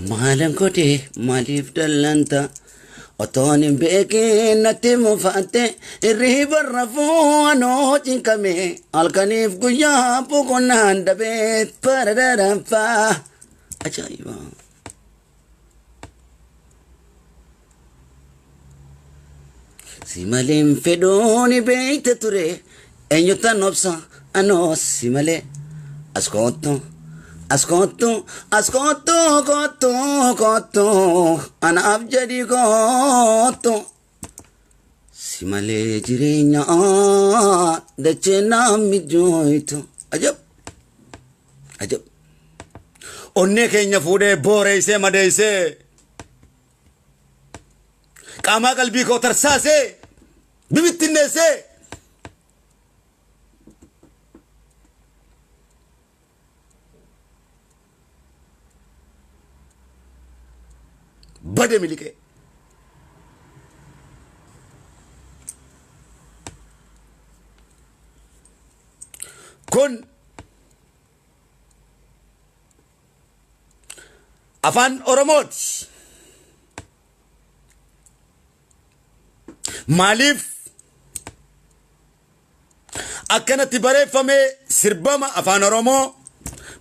Maalan godhee maaliif dallanta otoon hin beekin natti mufaate irriiba rafuu anoo cinqame halkaniif guyyaa boqonnaan dhabeet paradadafaa ajaa'iba. Si malee fedhuun beekte ture eenyutan obsa anoo si malee kottu anaaf jedhi kottu si malee jireenya dachee naaf mijoitu ajab onnee keenya fuudhee booreessee madeessee qaamaa qalbii koo tarsaasee bibittinneessee bade milike kun afaan oromooti. Maaliif akkanatti bareeffamee sirbama afaan oromoo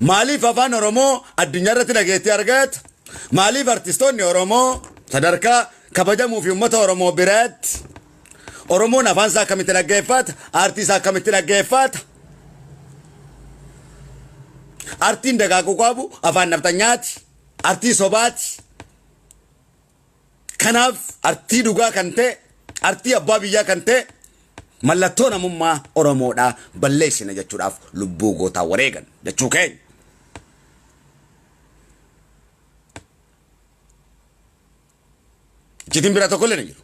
maaliif afaan oromoo addunyaa irratti dhageettii argata maaliif artistoonni oromoo sadarkaa kabajamuuf uummata oromoo biratti oromoon afaan isaa akkamitti dhaggeeffata aartii isaa akkamitti dhaggeeffata aartiin dagaaguu qabu afaan naftanyaati aartii sobaati kanaaf aartii dhugaa kan ta'e artii abbaa biyyaa kan ta'e mallattoo namummaa oromoodhaa balleessina jechuudhaaf lubbuu gootaa wareegan jechuu keenya. Jitiin bira tokko illee ni jiru.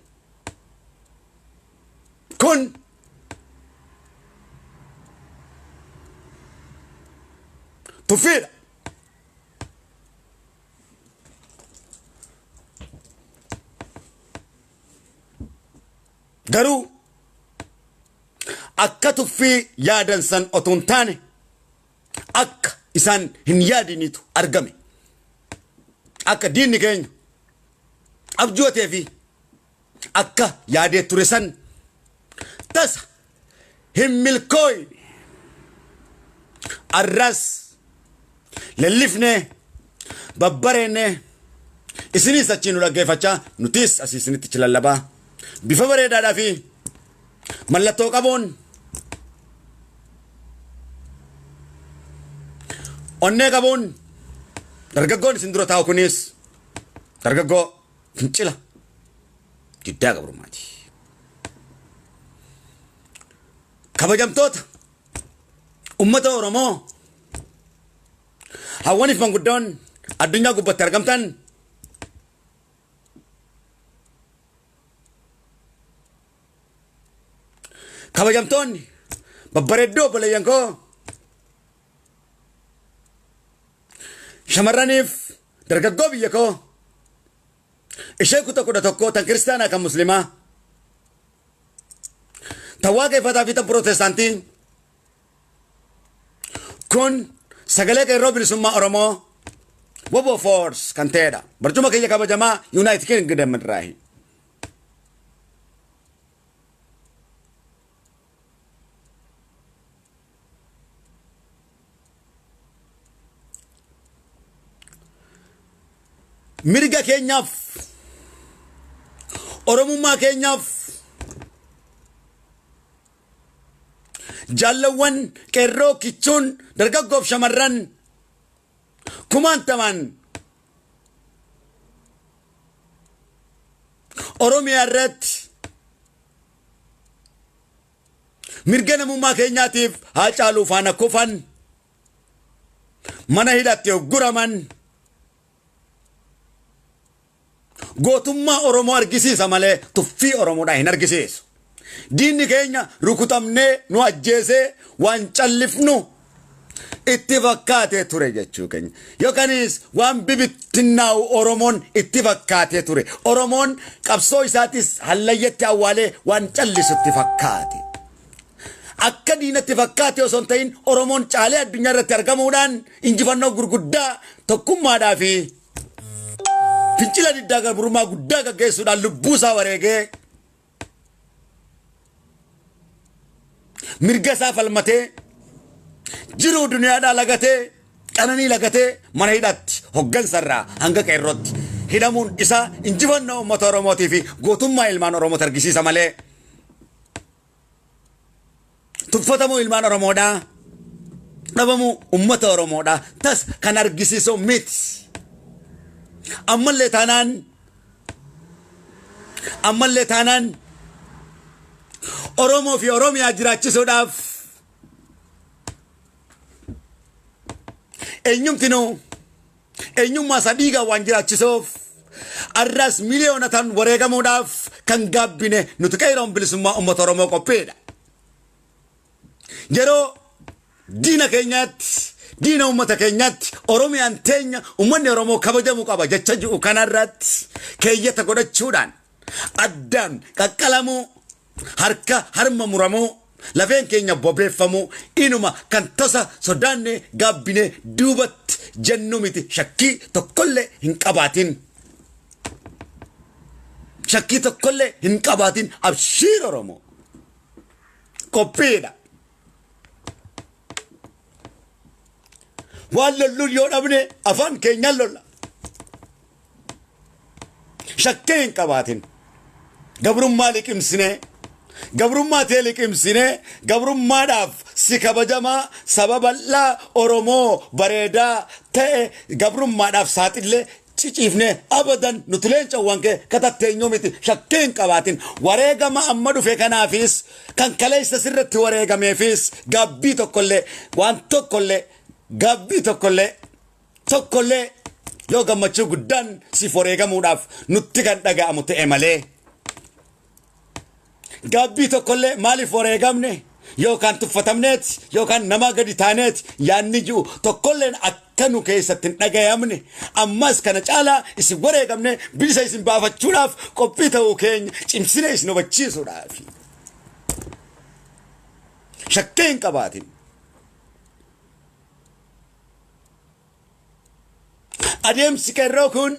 Kun tuffiidha. Garuu akka tuffii yaadan san otuun taane akka isaan hin yaadinitu argame akka diinni keenya abjootee fi akka yaadee ture san tasa hin milkooyne arras lallifne babbareenne isinis achiin nu dhaggeeffachaa nutis asii isinitti chilallabaa bifa bareedaadhaa fi mallattoo qabuun onnee qabuun dargaggoon isin dura taa'u kunis dargaggoo fincila diddaa gabrummaati. Kabajamtoota ummata oromoo hawwaniif manguddoon addunyaa gubbatti argamtan kabajamtoonni babbareeddoo obboleeyyan koo shamarraniif dargaggoo biyya koo ishee kudha tokko tan kiristaanaa kan muslimaa tan waaqeffataa fi tan pirootestaantii kun sagalee qeerroo bilisummaa oromoo woboo foors kan ta'edha barcuma kiyya kabajamaa yuunaayitid kingdom irraahi. Mirga keenyaaf oromummaa keenyaaf jaallawwan qeerroo kichuun dargaggoof shamarran kumaantamaan oromiyaa irratti mirga namummaa keenyaatiif haa caaluu faana kufan mana hidhatti ogguraman gootummaa oromoo argisiisa malee tuffii oromoodhaa hin argisiisu. Diinni keenya rukutamnee nu ajjeesee waan callifnu itti fakkaatee ture jechuu keenya. Yookaanis waan bibittinnaa'u oromoon itti fakkaatee ture. Oromoon qabsoo isaatis hallayyatti awwaalee waan callisutti fakkaate. Akka diinatti fakkaate osoo hin ta'in oromoon caalee addunyaa irratti argamuudhaan injifannoo gurguddaa tokkummaadhaa fi fincila diddaa gabrummaa guddaa gaggeessuudhaan lubbuusaa wareegee mirga isaa falmatee jiruu duniyaadhaa lagatee qananii lagatee mana hidhaatti hoggansarraa hanga qeerrootti hidhamuun isaa injifannoo uummata Oromootii fi gootummaa ilmaan Oromoo argisiisa malee tuffatamuu ilmaan Oromoodhaa dhabamuu uummata Oromoodhaa tas kan argisiisu miti. ammallee taanaan Oromoo fi Oromiyaa jiraachisuudhaaf eenyummaa isaa dhiigaan waan jiraachisuuf arras miliyoonatan wareegamuudhaaf kan gaabbine nuti qeeroon bilisummaa uummata Oromoo qopheedha. Yeroo diina keenyaatti diina uummata keenyaatti Oromiyaan teenya uummanni Oromoo kabajamuu qaba jecha jiru kanarratti keeyyata godhachuudhaan addaan qaqqalamuu harka harma muramuu lafeen keenya bobeeffamuu inuma kan tasa sodaanne gaabbine duubatti jennu miti shakkii tokkollee hin qabaatin. Shakkii tokkollee hin qabaatin abshiir Oromoo qophiidha. waan lolluun yoo dhabne afaan keenyaan lolla. Shakkii hin qabaatin gabrummaa liqimsine gabrummaa tee liqimsine gabrummaadhaaf si kabajamaa saba bal'aa Oromoo bareedaa ta'e gabrummaadhaaf saaxillee ciciifne abadan nuti leencawwan kee katatteenyuu miti. Shakkii hin qabaatin wareegama amma dhufe kanaafis kan kaleessa sirratti wareegameefis gaabbii tokkollee waan tokkollee gaabbii tokkollee yoo gammachuu guddaan siif wareegamuudhaaf nutti kan dhaga'amu ta'e malee gaabbii tokkollee maaliif wareegamne yookaan tuffatamneeti yookaan nama gadi taaneeti yaanni jiru tokkolleen akka nu keessatti hin dhaga'amne ammas kana caalaa isin wareegamne bilisa isin baafachuudhaaf qophii ta'uu keenya cimsine isin hubachiisuudhaaf. Shakkii hin qabaatin. Adeemsi qeerroo kun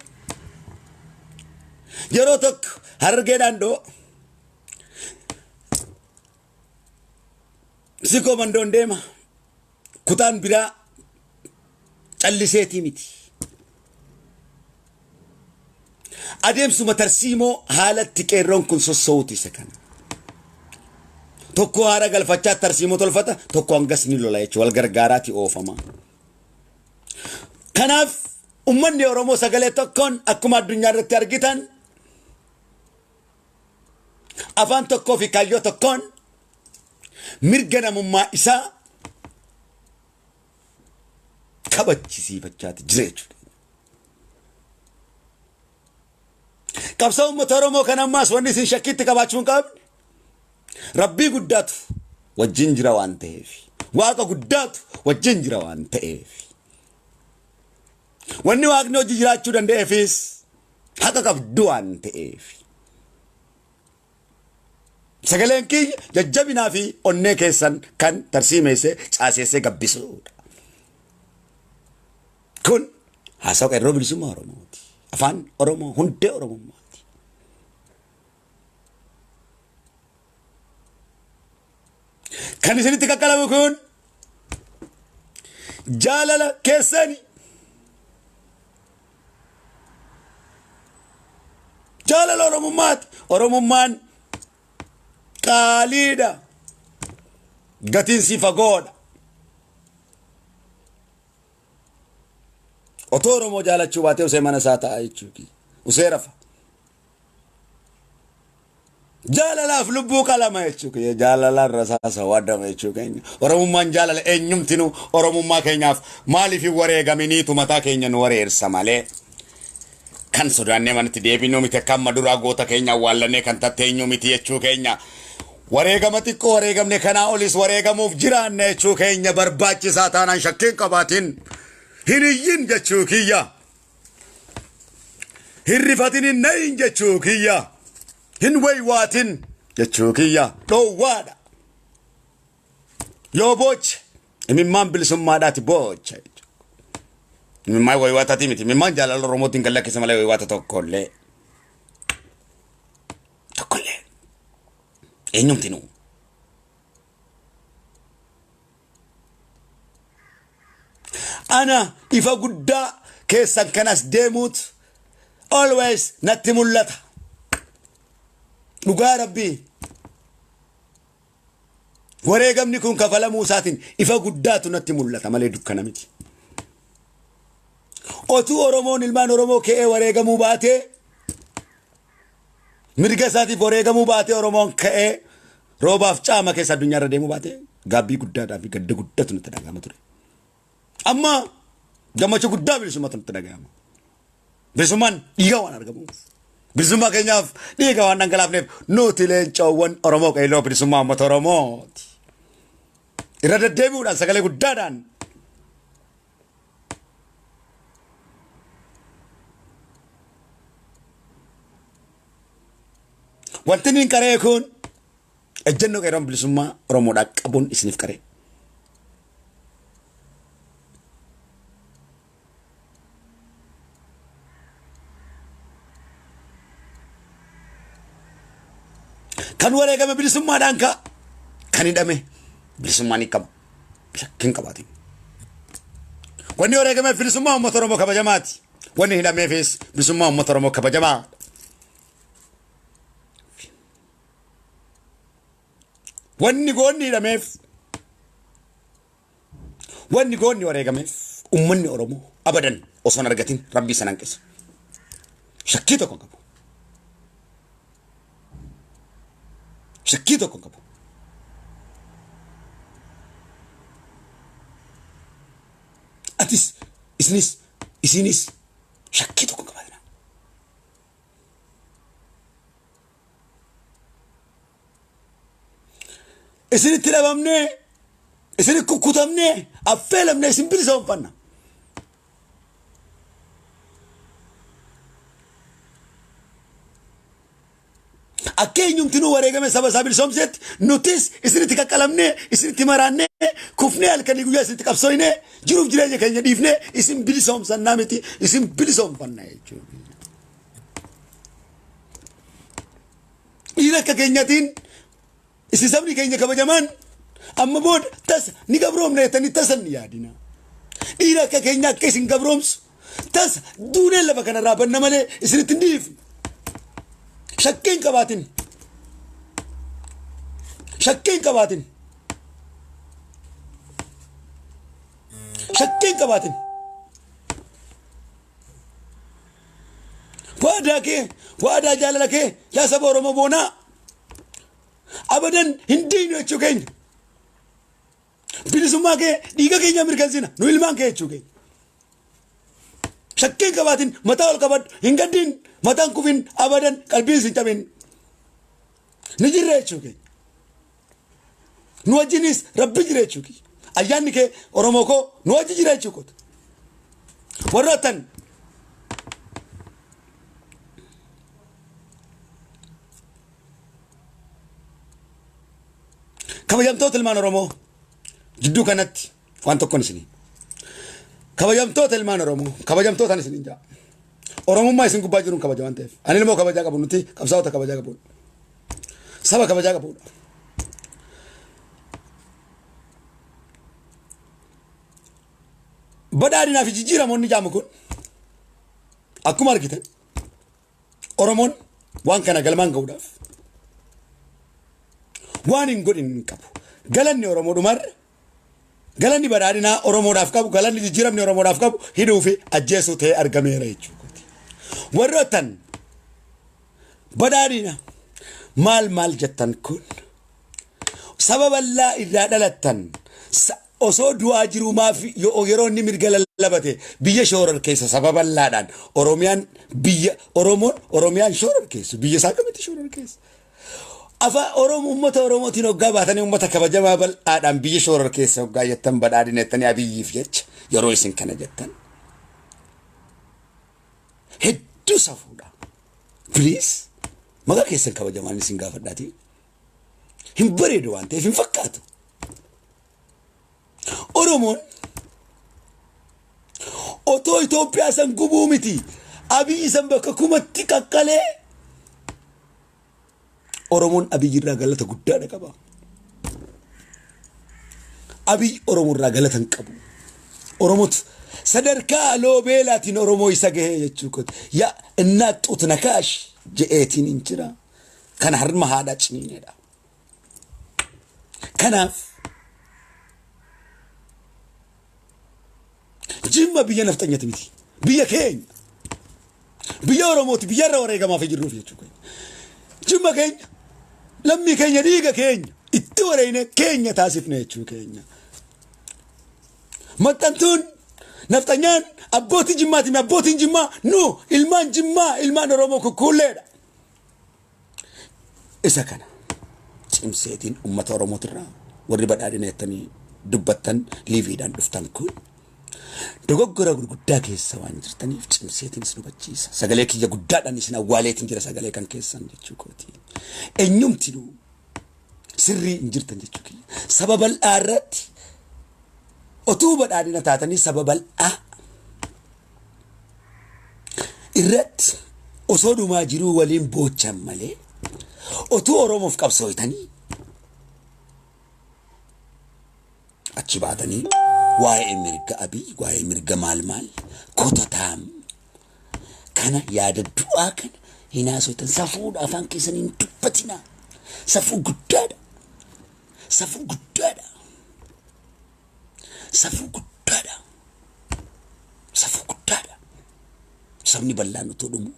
yeroo tokko Harargeedhaan dhoo si komandoon deema kutaan biraa calliseetii miti. Adeemsuma tarsiimoo haalatti qeerroon kun sossootu isa kana. Tokko haara galfachaa tarsiimoo tolfata tokko hangas ni lola jechuudha wal gargaaraati oofama. Kanaaf ummanni Oromoo sagalee tokkoon akkuma addunyaa irratti argitan afaan tokkoo fi kaayyoo tokkoon mirga namummaa isaa kabachisiifachaati jira jechuudha. Qabsoo uummata Oromoo kan ammaas wanni isin shakkiitti qabaachuu hin qabne Rabbii guddaatu wajjin jira waan ta'eef Waaqa guddaatu wajjin jira waan ta'eef wanni Waaqni hojii jiraachuu danda'eefis haqa qabdu waan ta'eef sagaleen kiyya jajjabinaa fi onnee keessan kan tarsiimeessee caaseessee gabbisuudha. Kun haasawa qeerroo bilisummaa Oromooti. Afaan Oromoo hundee Oromummaati. Kan isinitti qaqqalamu kun jaalala keessani. Jaalala Oromummaati. Oromummaan qaaliidha. Gatiin si fagoodha. Otoo Oromoo jaalachuu baatee usee mana isaa ta'a jechuudha. Usee rafa. Jaalalaaf lubbuu qalama jechuudha. Jaalalaan rasaasa waadama jechuudha. Oromummaan jaalala eenyumtinu Oromummaa keenyaaf maaliif wareegaminiitu mataa keenya nu wareersa malee. Kan sodaannee manatti deebinuu miti kan maduraa goota keenya awwaallanee kan tatteenyuu miti jechuu keenya. Wareegama xiqqoo wareegamne kanaa olis wareegamuuf jiraanne jechuu keenya barbaachisaa taanaan shakkii hin qabaatin. Hin iyyin jechuu kiyya. Hin rifatin hin nayin jechuu kiyya. Hin waywaatin jechuu kiyya. Dhoowwaadha. Yoo booche imimmaan bilisummaadhaati boocha. Mimmaa waywaata timiti. Mimmaan jaalala Oromootiin kan lakkisa malee waywaata tokkollee. Tokkollee. Eenyumtinuu. Ana ifa guddaa keessan kanas deemuut always natti mul'ata. Dhugaa Rabbii. Wareegamni kun kafalamuu isaatiin ifa guddaatu natti mul'ata malee dukkana miti. Otuu Oromoon ilmaan Oromoo ka'ee wareegamuu baatee mirga isaatiif wareegamuu baatee Oromoon ka'ee roobaaf caama keessa addunyaarra deemuu baatee gaabbii guddaadhaa fi gadda guddatu nutti dhagahama ture. Amma gammachuu guddaa bilisummaatu nutti dhagahama. Bilisummaan dhiiga waan argamuuf. Bilisummaa keenyaaf dhiiga waan dhangalaafneef nuti leencoowwan Oromoo qeelloo bilisummaa uummata Oromooti. Irra deddeebi'uudhaan sagalee guddaadhaan wanti niin qaree kun ejjennoo qeerroon bilisummaa Oromoodhaa qabuun isiniif qaree. Kan wareegame bilisummaadhaan ka kan hidhame bilisummaan ni qaba. Shakkiin qabaatin. Wanni wareegame bilisummaa uummata Oromoo kabajamaati. Wanni hidhameefis bilisummaa uummata Oromoo kabajamaa. Wanni goonni hidhameef wanni goonni wareegameef uummanni Oromoo abadan osoo hin argatin Rabbii sana hanqisa. Shakkii tokko qabu. Shakkii tokko qabu. Atis isinis shakkii tokko qabaadha. Isinitti dhabamnee isinitti kukkutamnee affeelamnee isin bilisoomfanna. Akkeenyumtinuu wareegame saba isaa bilisoomseetti nutis isinitti qaqqalamnee isinitti maraannee kufnee halkanii guyyaa isinitti qabsoofnee jiruuf jireenya keenya dhiifnee isin bilisoomsannaa miti isin bilisoomfanna jechuudha. Dhiira akka keenyatiin isin sabni keenya kabajamaan amma booda tasa ni gabroomna jettanii tasa ni yaadina. Dhiira akka keenya akka isin gabroomsu tasa duuneen lafa kanarraa banna malee isinitti hin dhiifne. Shakkiin qabaatin. Shakkiin qabaatin. Shakkiin qabaatin. Waadaa jaalala kee yaa saba Oromoo boonaa. Abadan hin diinu jechuu keenya. Bilisummaa kee dhiiga keenya mirkansina nu ilmaan kee jechuu keenya. Shakkiin qabaatin mataa ol qabadhu hin gaddiin mataan kufin abadan qalbiin sin cabin. Ni jirra jechuu keenya. Nu wajjinis Rabbi jira jechuu keenya. Ayyaanni kee Oromoo koo nu wajji jira jechuu koota. Warroottan kabajamtoota ilmaan Oromoo jidduu kanatti waan tokkoon isinii. Kabajamtoota ilmaan Oromoo kabajamtootaan isiniin jaa. Oromummaa isin gubbaa jiruun kabaja waan ta'eef. Ani ilmoo kabajaa qabu nuti qabsaa'ota kabajaa qabuudha. Saba kabajaa qabuudha. Badhaadhinaa fi jijjiiramoonni jaamu kun akkuma argitan Oromoon waan kana galmaan ga'uudhaaf waan hin godhin hin qabu. Galanni Oromoo dhumarra galanni badhaadhinaa Oromoodhaaf qabu galanni jijjiiramni Oromoodhaaf qabu hidhuu fi ajjeesuu ta'ee argameera jechuudha. Warroottan badhaadhina maal jettan kun saba bal'aa irraa dhalattan osoo du'aa jiruu maaf yeroo inni mirga lallabate biyya shoorar keessa saba bal'aadhaan Oromiyaan shoorar keessa biyya isaa kamitti shoorar keessa. Afaan Oromoo uummata Oromootiin hoggaa baatanii uummata kabajamaa bal'aadhaan biyya shoorar keessa hoggaa jettan badhaadhina jettanii abiyyiif jecha yeroo isin kana jettan. Hedduu safuudha. Please maqaa keessan kabajamaan isin gaafadhaati. Hin bareedu waan ta'eef hin fakkaatu. Oromoon Otoo Itoophiyaa san gubuu miti. Abiy san bakka kumatti qaqqalee. Oromoon Abiy irraa galata guddaadha qaba. Abiy Oromoo irraa galata hin qabu. Oromotu sadarkaa loobeelaatiin Oromoo isa gahee jechuudha. Yaa innaat xut nakaash je'eetiin hin jira. Kana harma haadhaa ciniinedha. Kanaaf jimma biyya nafxanyati miti. Biyya keenya. Biyya Oromooti biyya irra wareegamaaf jirruuf jechuudha. Jimma keenya. Lammii keenya dhiiga keenya. Itti wareegne keenya taasifne jechuudha keenya. Maxxantuun nafxanyaan abbootii jimmaati mi abbootiin jimmaa nu ilmaan jimmaa ilmaan Oromoo kukkuulleedha. Isa kana cimseetiin uummata Oromootirraa warri badhaadhina jettanii dubbattan liiviidhaan dhuftan kun dogoggora gurguddaa keessa waan jirtaniif cimseetiin isin hubachiisa. Sagalee kiyya guddaadhaan isin awwaaleetiin jira sagalee kan keessan jechuu kooti. Eenyumtinuu sirrii hin jirtan jechuu kiyya. Sababa bal'aa irratti otuu badhaadhina taatanii sababa bal'aa irratti osoo dhumaa jiruu waliin boochan malee otuu Oromoof qabsooytanii achi baatanii waa'ee mirga Abiy waa'ee mirga maal kototaam kana yaada du'aa kana hinaasoytan safuudha afaan keessaniin dubbatina safuu guddaadha safuu guddaadha safuu guddaadha safuu guddaadha sabni bal'aan utoo dhumu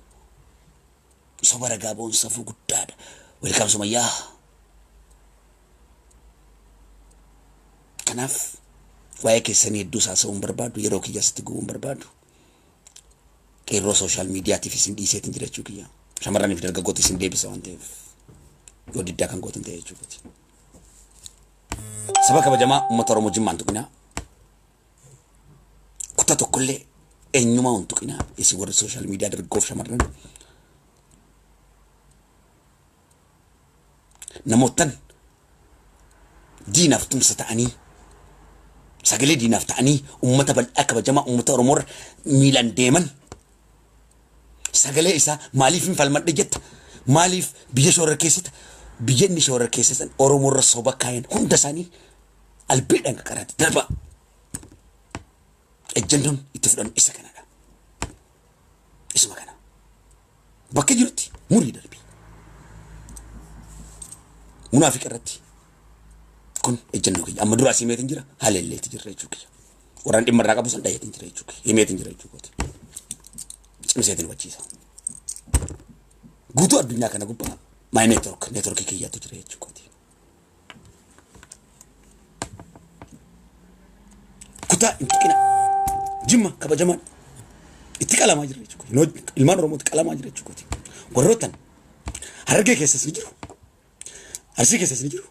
soba ragaa ba'uun safuu guddaadha. Welcome Sumayyaa. Kanaaf waa'ee keessanii hedduu saasa'uun barbaadu yeroo kiyya sitti gubuun barbaadu qeerroo sooshaal miidiyaatiif isin dhiiseetiin jira jechuu kiyya. Shamarraniif dargaggoota isin deebisa waan ta'eef yoo diddaa kan gootan ta'e jechuudha. Saba kabajamaa uummata Oromoo jimmaan tuqinaa kutaa tokkollee eenyumaa hin tuqinaa isin warri sooshaal miidiyaa dargaggoof shamarran namootan diinaaf tumsa ta'anii sagalee diinaaf ta'anii uummata bal'aa kabajamaa uummata Oromoo miilan deeman sagalee isaa maaliif hin falmadhe jetta maaliif biyya shoora keessatti biyya inni shoora keessatti Oromoo irra soba kaayan hunda isaanii albeedhaan qaqaraatti darba ejjennoon itti fudhannu isa kanadha isuma kana bakka jirutti murii darbii munaafiq irratti kun ejjennoo kiyya amma duraa simeetiin jira haleelleetti jirra jechuudha warraan dhimma irraa qabu san dhayeetiin jira jechuudha himeetiin jira jechuudha cimseetiin hubachiisa guutuu addunyaa kana gubbaa maay neetwork kiyyaatu jira jechuudha kutaa intiqina jimma kabajamaan itti qalamaa jira jechuudha ilmaan Oromootti qalamaa jira jechuudha warrootan Harargee keessas ni jiru Arsii keessas ni jiru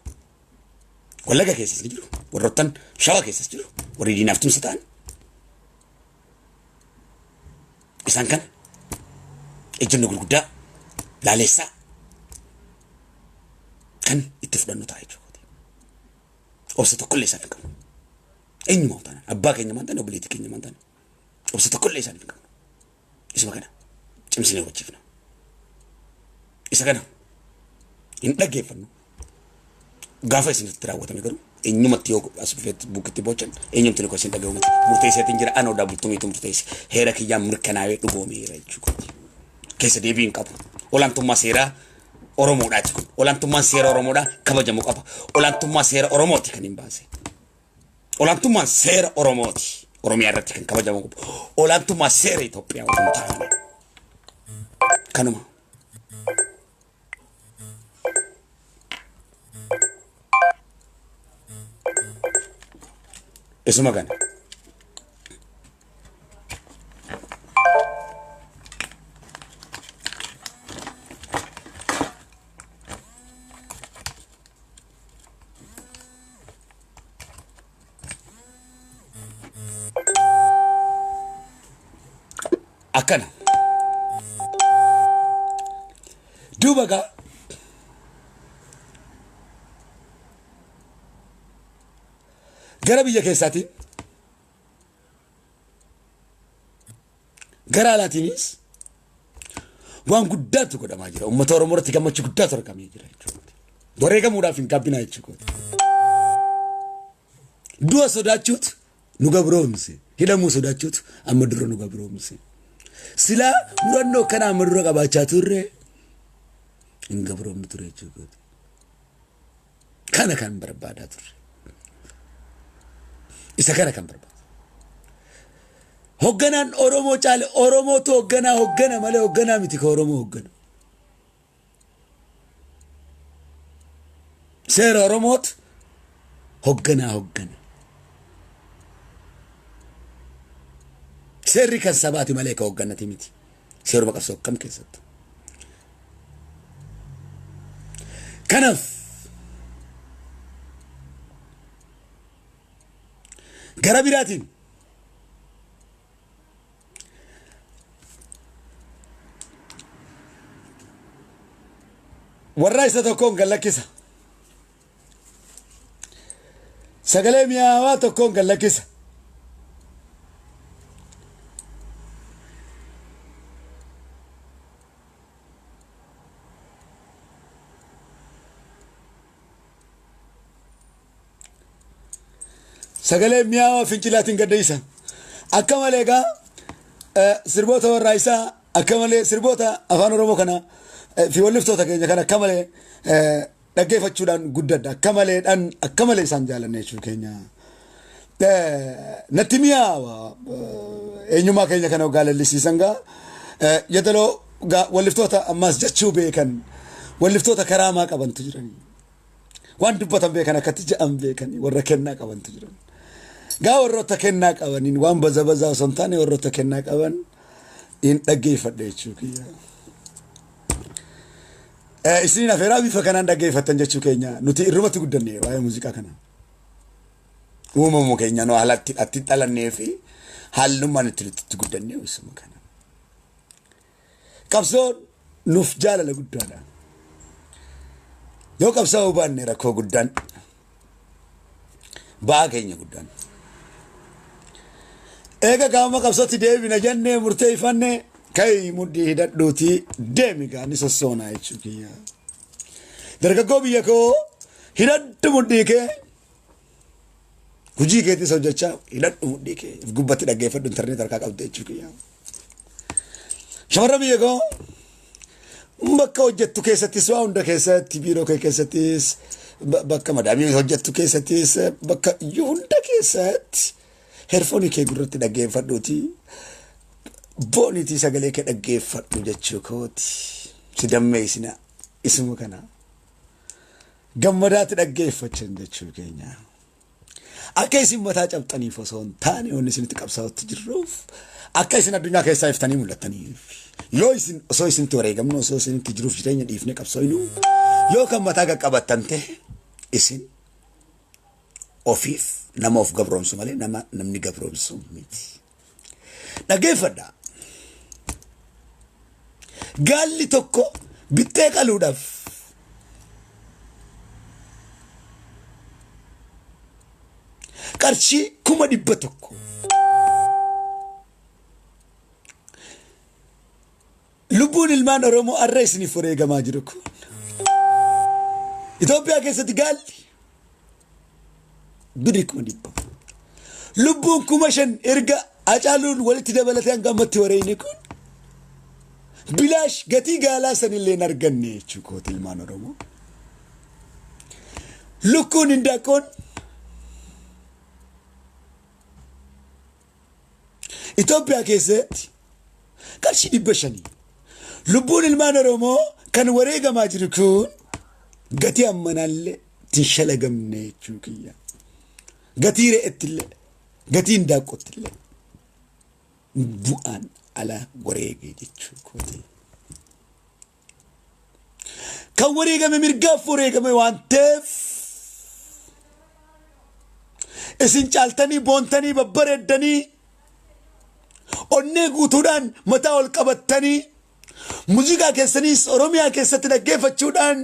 Wallagga keessas ni jiru warrootan Shawaa keessas jiru warri diinaaf tumsa ta'an isaan kana ejjennoo gurguddaa laaleessaa kan itti fudhannu ta'a jechuudha obsa tokkollee isaan hin qabnu eenyumaa ta'an abbaa keenya maan ta'an obboleettii keenya maan ta'an obsa tokkollee isaan hin qabnu isuma kana cimsinee hubachiifna isa kana hin dhaggeeffannu gaafa isinitti raawwatame garuu eenyumatti yoo as bukitti boochan eenyumti ni kosin dhaga'u miti murteesseetiin jira ana odaa bultumiitu murteesse heera kiyyaan mirkanaa'ee dhugoomeera jechuudha keessa deebiin qabu olaantummaa seeraa Oromoodhaati kun olaantummaan seera Oromoodhaa kabajamuu qaba olaantummaa seera Oromooti kan hin baase olaantummaan seera Oromooti Oromiyaa irratti kan kabajamuu qabu olaantummaa seera Itoophiyaa waliin taa'ame kanuma isuma kana akkana duuba gaa gara biyya keessaatiin Karaa laatiinis waan guddaatu godhamaa jira. Uummata Oromoo irratti gammachuu guddaatu argamee jira jechuudha. Wareegamuudhaaf hin gabbinaa jechuudha. Du'a sodaachuutu nu gabroomse. Hidhamuu sodaachuutu amma dura nu gabroomse. Silaa murannoo kana amma dura qabaachaa turre hin gabroomnu ture jechuudha. Kana kan barbaadaa turre. Isa kana kan barbaada. Hogganaan Oromoo caale Oromootu hoggana malee hogganaa miti ka Oromoo hoggana. Seera Oromootu hoggana. Seerri kan sabaati malee ka hogganati miti. Seeruma qabsoo kam keessatti. Kanaaf gara biraatiin warra isa tokkoon gallakkisa. Sagalee mi'aawaa tokkoon gallakkisa. Sagalee mi'aawaa fincilaatiin gaddeessa. Akka malee egaa sirboota warraa isaa akka malee sirboota afaan Oromoo kana fi walliftoota keenya kana akka malee dhaggeeffachuudhaan guddadha. Akka malee isaan jaalanne jechuu keenya. Natti mi'aawaa eenyummaa keenya kana gaalallisiisan gaa yeedaloo walliftoota ammaas jechuu beekan walliftoota karaamaa qabantu jiran. Waan dubbatan beekan akkatti jedhan beekan warra kennaa qabantu jiran. Gaa warroota kennaa qabaniin waan bazabazaa osoo hin taane warroota kennaa qaban hin dhaggeeffadhe jechuu kiyya. Isiniin afeeraa bifa kanaan dhaggeeffattan jechuu keenya nuti irrumatti guddanne waa'ee muuziqaa kana. Uumamuu keenya nu haalatti atti dhalannee fi haalummaan itti guddanne isuma kana. Qabsoon nuuf jaalala guddaadha. Yoo qabsaa'uu baanne rakkoo guddaan ba'aa keenya guddaan. Eega gaama qabsootti deebina jennee murteeffannee kai mudhii hidhadhuutii deemi gaani sossoonaa jechuu kiyya. Dargaggoo biyya koo hidhadhu mudhii kee hojii keetis hojjechaa hidhadhu mudhii kee gubbatti dhaggeeffadhu internet harkaa qabdu jechuu kiyya. Shamarra biyya koo bakka hojjettu keessattis waa hunda keessatti biiroo kee keessattis bakka madaamii hojjettu keessattis bakka hunda keessatti herfoonii kee gurratti dhaggeeffadhuuti booniitii sagalee kee dhaggeeffadhu jechuu kooti si dammeessina isuma kana gammadaatti dhaggeeffachan jechuu keenya akka isin mataa cabxaniif osoo hin taane onni isinitti qabsaa'utti jirruuf akka isin addunyaa keessaa iftanii mul'attaniif yoo isin osoo isinitti wareegamnu osoo isinitti jiruuf jireenya dhiifne qabsooynu yoo kan mataa qaqqabattan ta'e isin ofiif nama of gabroomsu malee namni gabroomsu miti. Dhaggeeffadha. Gaalli tokko bittee qaluudhaaf qarshii 100,000 lubbuun ilmaan Oromoo arra isiniif wareegamaa jiru kun Itoophiyaa keessatti gaalli biri 100,000 lubbuun 5,000 erga acaaluun walitti dabalatee hanga ammatti wareeyne kun bilaash gatii gaalaa sanillee hin arganne jechuu kooti ilmaan Oromoo. Lukkuun hindaaqqoon Itoophiyaa keessatti qarshii 500 lubbuun ilmaan Oromoo kan wareegamaa jiru kun gatii ammanaallee tinshalagamne jechuu kiyya. Gatii re'ettillee gatii hindaaqqottillee bu'aan ala wareegee jechuu kooti. Kan wareegame mirgaaf wareegame waan ta'eef isin caaltanii boontanii babbareeddanii onnee guutuudhaan mataa ol qabattanii muuziqaa keessaniis Oromiyaa keessatti dhaggeeffachuudhaan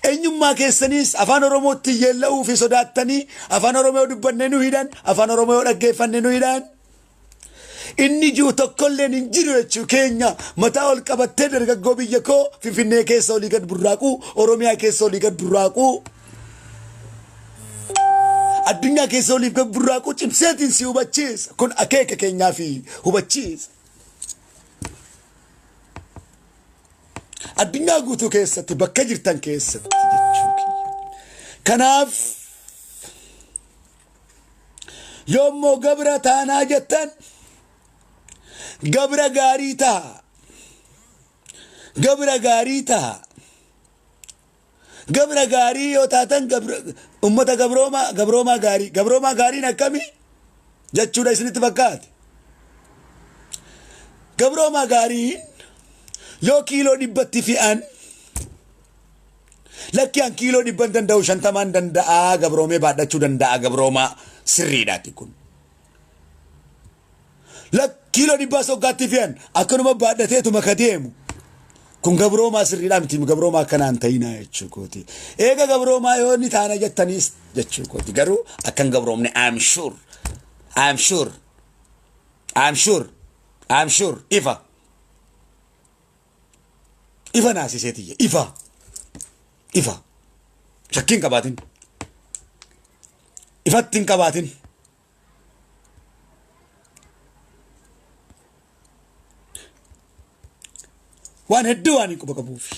eenyummaa keessaniis afaan Oromootti yeella'uu fi sodaattanii afaan Oromoo dubbannee nu hidhan afaan Oromoo dhaggeeffannee nu hidhan inni jiru tokkolleen hin jiru jechuu keenya mataa ol qabattee dargaggoo biyya koo Finfinnee keessa olii gad burraaquu Oromiyaa keessa olii gad burraaquu addunyaa keessa olii gad burraaquu cimseetiin si hubachiisa kun akeeka keenyaa fi hubachiisa addunyaa guutuu keessatti bakka jirtan keessatti jechuu keenya kanaaf yoommoo gabra taanaa jettan gabra gaarii ta'a gabra gaarii ta'a gabra gaarii yoo taatan ummata gabroomaa gaariin akkamii jechuudha isinitti fakkaate gabroomaa gaariin yoo kiiloo dhibbatti fi'an lakki an kiiloo dhibban danda'u 50 danda'a gabroomee baadhachuu danda'a gabroomaa sirriidhaati kun kiiloo dhibbaa soggaatti fi'an akkanuma baadhateetuma ka deemu kun gabroomaa sirriidhaa miti gabroomaa akkanaan ta'inaa jechuu kooti eega gabroomaa yoo ni taana jettaniis jechuu kooti garuu akkan gabroomne I'm sure ifa naasiseetiyya ifa shakkiin qabaatin ifattiin qabaatin waan hedduu waan hin quba qabuufi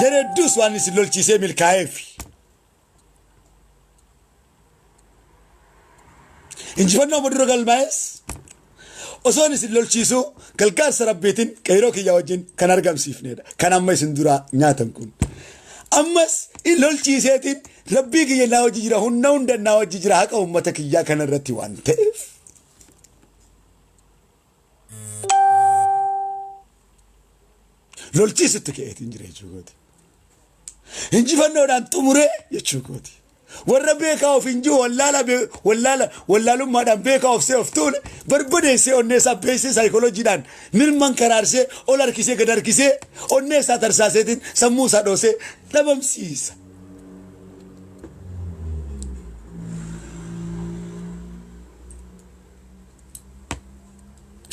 jara hedduus waan isin lolchiisee milkaa'eefi injifannoo madura galmaa'es osoon isin lolchiisuu galgaarsa rabbiitiin qeyroo kiyya wajjin kan argamsiifnedha kan amma isin duraa nyaatan kun ammas in lolchiiseetiin rabbii kiyya naa hojii jira hunda naa hojii jira haqa ummata kiyyaa kana irratti waan ta'eef lolchiisutti ka'eetiin jira jechuu kooti injifannoodhaan xumuree jechuu kooti warra beekaa of injii wallaalummaadhaan beekaa of see of tuule barbadeessee onneessaa beessee saayikolojiidhaan mirman karaarsee ol harkisee gad harkisee onneessaa tarsaaseetiin sammuu isaa dhoosee dhabamsiisa.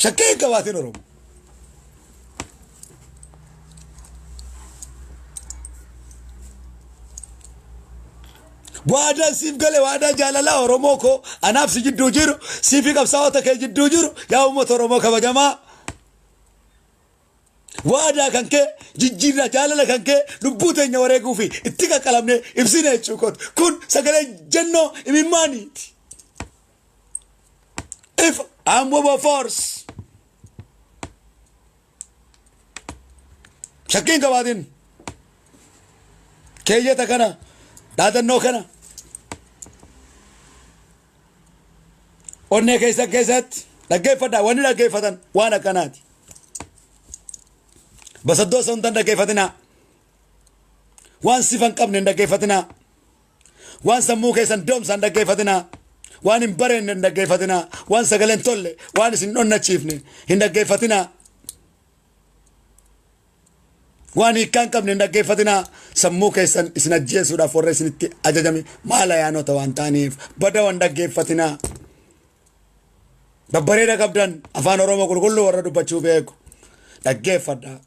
Shakkii hin qabaatin Oromoo. Waada siif gale waada jaalala Oromoo ko anaaf si jidduu jiru siifi qabsaa'ota kee jidduu jiru yaa uummata Oromoo kabajamaa waada kan kee jijjiirra jaalala kan kee lubbuu teenya wareeguu fi itti qaqqalamne ibsine jechuu kooti kun sagalee jennoo imimmaaniiti if I'm with force shakkiin qabaatin keeyyata kana daadannoo kana onnee keessatti dhaggeeffadhaa wanni dhaggeeffatan waan akkanaati basaddoo isa hundan dhaggeeffatinaa waan sifa hin qabne hin dhaggeeffatinaa waan sammuu keessan doomsan dhaggeeffatinaa waan hin bareenne hin dhaggeeffatinaa waan sagaleen tolle waan isin onnachiifne hin dhaggeeffatinaa waan hiikkaan qabne hin dhaggeeffatinaa sammuu keessan isin ajjeesuudhaaf warra isinitti ajajame maala yaanota waan ta'aniif bada waan dhaggeeffatinaa babbareeda qabdan afaan Oromoo qulqulluu warra dubbachuu beeku dhaggeeffadhaa.